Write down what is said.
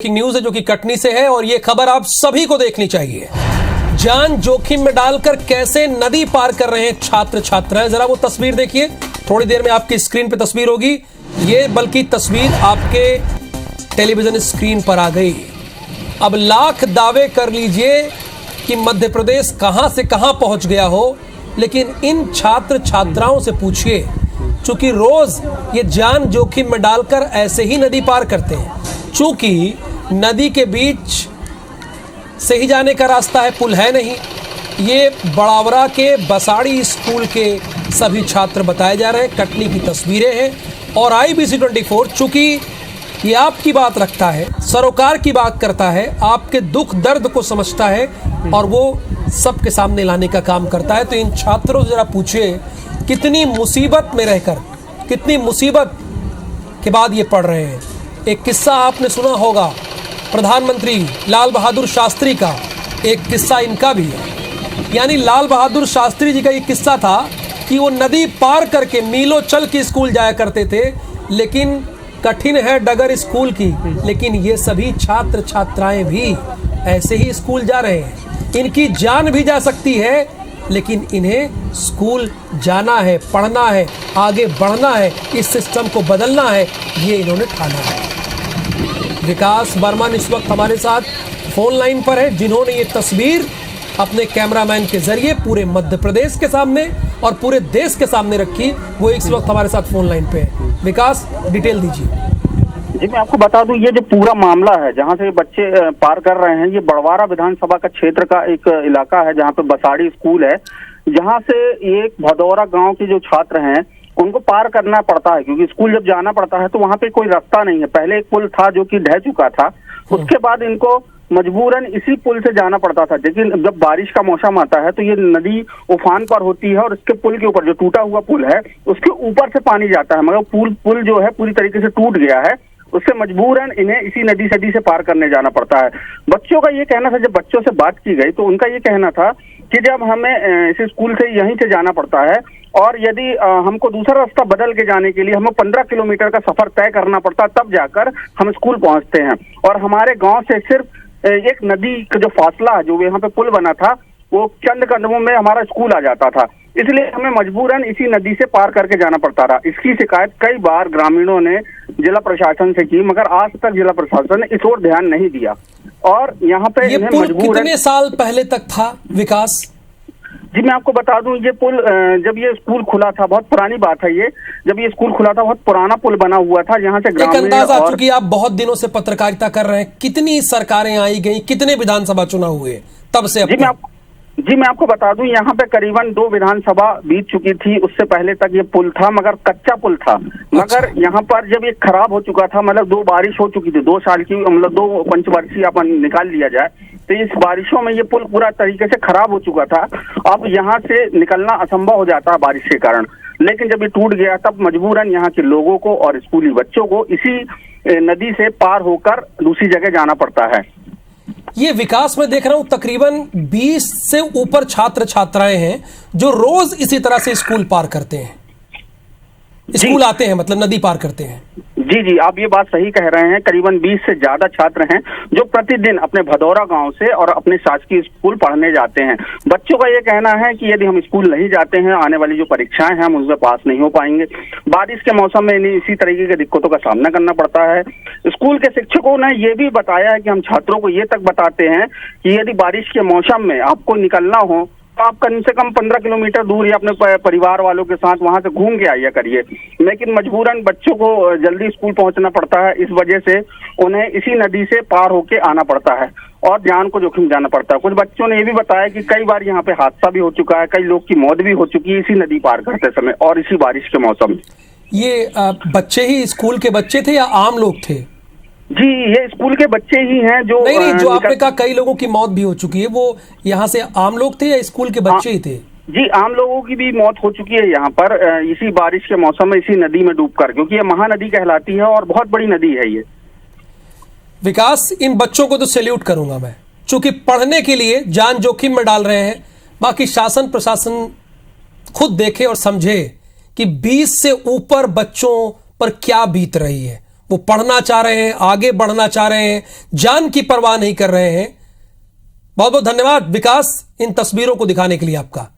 Breaking news है जो कि कटनी से है और ये खबर आप सभी को देखनी चाहिए। जान जोखिम में डालकर कैसे नदी पार कर रहे हैं छात्र छात्राएं। जरा वो तस्वीर देखिए, थोड़ी देर में आपकी स्क्रीन पे तस्वीर होगी। ये बल्कि तस्वीर आपके टेलीविजन स्क्रीन पर आ गई। अब लाख दावे कर लीजिए कि मध्य प्रदेश कहां से कहां पहुंच गया हो, लेकिन इन छात्र छात्राओं से पूछिए, चूंकि रोज ये जान जोखिम में डालकर ऐसे ही नदी पार करते हैं। चूंकि नदी के बीच से ही जाने का रास्ता है, पुल है नहीं। ये बड़ावरा के बसाड़ी स्कूल के सभी छात्र बताए जा रहे हैं। कटनी की तस्वीरें हैं और IBC 24 चूंकि ये आपकी बात रखता है, सरोकार की बात करता है, आपके दुख दर्द को समझता है और वो सबके सामने लाने का काम करता है। तो इन छात्रों से जरा पूछिए कितनी मुसीबत में रहकर, कितनी मुसीबत के बाद ये पढ़ रहे हैं। एक किस्सा आपने सुना होगा प्रधानमंत्री लाल बहादुर शास्त्री का, एक किस्सा इनका भी है। यानी लाल बहादुर शास्त्री जी का ये किस्सा था कि वो नदी पार करके मीलों चल के स्कूल जाया करते थे, लेकिन कठिन है डगर स्कूल की, लेकिन ये सभी छात्र छात्राएं भी ऐसे ही स्कूल जा रहे हैं। इनकी जान भी जा सकती है, लेकिन इन्हें स्कूल जाना है, पढ़ना है, आगे बढ़ना है, इस सिस्टम को बदलना है, ये इन्होंने ठाना है। विकास बर्मन इस वक्त हमारे साथ फोन लाइन पर है, जिन्होंने ये तस्वीर अपने कैमरामैन के जरिए पूरे मध्य प्रदेश के सामने और पूरे देश के सामने रखी। वो इस वक्त हमारे साथ फोन लाइन पे है। विकास, डिटेल दीजिए। जी, मैं आपको बता दूं, ये जो पूरा मामला है जहां से बच्चे पार कर रहे हैं, ये बड़वारा विधानसभा का क्षेत्र का एक इलाका है जहां पे बसाड़ी स्कूल है, जहां से एक भदौरा गांव के जो छात्र हैं उनको पार करना पड़ता है, क्योंकि स्कूल जब जाना पड़ता है तो वहां पे कोई रास्ता नहीं है। पहले एक पुल था जो कि ढह चुका था, उसके बाद इनको मजबूरन इसी पुल से जाना पड़ता था। लेकिन जब बारिश का मौसम आता है तो ये नदी उफान पर होती है और इसके पुल के ऊपर, जो टूटा हुआ पुल है, उसके ऊपर से पानी जाता है, मगर पुल जो है पूरी तरीके से टूट गया है। उससे मजबूरन इन्हें इसी नदी से पार करने जाना पड़ता है। बच्चों का ये कहना था, जब बच्चों से बात की गई तो उनका ये कहना था कि जब हमें इस स्कूल से यहीं से जाना पड़ता है और यदि हमको दूसरा रास्ता बदल के जाने के लिए हमें 15 किलोमीटर का सफर तय करना पड़ता, तब जाकर हम स्कूल पहुंचते हैं। और हमारे गांव से सिर्फ एक नदी का जो फासला है, जो यहाँ पे पुल बना था, वो चंद कदमों में हमारा स्कूल आ जाता था। इसलिए हमें मजबूरन इसी नदी से पार करके जाना पड़ता था। इसकी शिकायत कई बार ग्रामीणों ने जिला प्रशासन से की, मगर आज तक जिला प्रशासन ने इस ओर ध्यान नहीं दिया। और यहाँ पे ये पुल कितने साल पहले तक था विकास? जी, मैं आपको बता दूं, ये पुल जब ये स्कूल खुला था, बहुत पुरानी बात है ये, जब ये स्कूल खुला था बहुत पुराना पुल बना हुआ था, जहाँ से एक अंदाजा, चूंकि आप बहुत दिनों से पत्रकारिता कर रहे हैं, कितनी सरकारें आई गई, कितने विधानसभा चुनाव हुए तब से? जी, मैं आपको बता दूं, यहाँ पे करीबन 2 विधानसभा बीत चुकी थी। उससे पहले तक ये पुल था, मगर कच्चा पुल था। मगर यहाँ पर जब ये खराब हो चुका था, मतलब 2 बारिश हो चुकी थी, 2 साल की, मतलब 2 पंचवर्षीय अपन निकाल लिया जाए तो इस बारिशों में ये पुल पूरा तरीके से खराब हो चुका था। अब यहाँ से निकलना असंभव हो जाता है बारिश के कारण। लेकिन जब ये टूट गया तब मजबूरन यहाँ के लोगों को और स्कूली बच्चों को इसी नदी से पार होकर दूसरी जगह जाना पड़ता है। ये विकास में देख रहा हूं तकरीबन 20 से ऊपर छात्र छात्राएं हैं जो रोज इसी तरह से स्कूल पार करते हैं, स्कूल आते हैं, मतलब नदी पार करते हैं। जी, आप ये बात सही कह रहे हैं। करीबन 20 से ज्यादा छात्र हैं जो प्रतिदिन अपने भदौरा गांव से और अपने शासकीय स्कूल पढ़ने जाते हैं। बच्चों का ये कहना है कि यदि हम स्कूल नहीं जाते हैं, आने वाली जो परीक्षाएं हैं हम उसमें पास नहीं हो पाएंगे। बारिश के मौसम में इन्हें इसी तरीके की दिक्कतों का सामना करना पड़ता है। स्कूल के शिक्षकों ने ये भी बताया है कि हम छात्रों को ये तक बताते हैं कि यदि बारिश के मौसम में आपको निकलना हो तो आप कम से कम 15 किलोमीटर दूर या अपने परिवार वालों के साथ वहां से घूम के आया करिए। लेकिन मजबूरन बच्चों को जल्दी स्कूल पहुंचना पड़ता है, इस वजह से उन्हें इसी नदी से पार होके आना पड़ता है और जान को जोखिम जाना पड़ता है। कुछ बच्चों ने ये भी बताया कि कई बार यहाँ पे हादसा भी हो चुका है, कई लोग की मौत भी हो चुकी है इसी नदी पार करते समय और इसी बारिश के मौसम में। ये बच्चे ही स्कूल के बच्चे थे या आम लोग थे? जी, ये स्कूल के बच्चे ही हैं जो नहीं, जो आपने कहा कई लोगों की मौत भी हो चुकी है, वो यहाँ से आम लोग थे या स्कूल के बच्चे ही थे? जी, आम लोगों की भी मौत हो चुकी है यहाँ पर इसी बारिश के मौसम में इसी नदी में डूबकर, क्योंकि ये महानदी कहलाती है और बहुत बड़ी नदी है ये। विकास, इन बच्चों को तो सैल्यूट करूंगा मैं, चूंकि पढ़ने के लिए जान जोखिम में डाल रहे हैं। बाकी शासन प्रशासन खुद देखे और समझे कि 20 से ऊपर बच्चों पर क्या बीत रही है। वो पढ़ना चाह रहे हैं, आगे बढ़ना चाह रहे हैं, जान की परवाह नहीं कर रहे हैं। बहुत बहुत धन्यवाद विकास इन तस्वीरों को दिखाने के लिए आपका।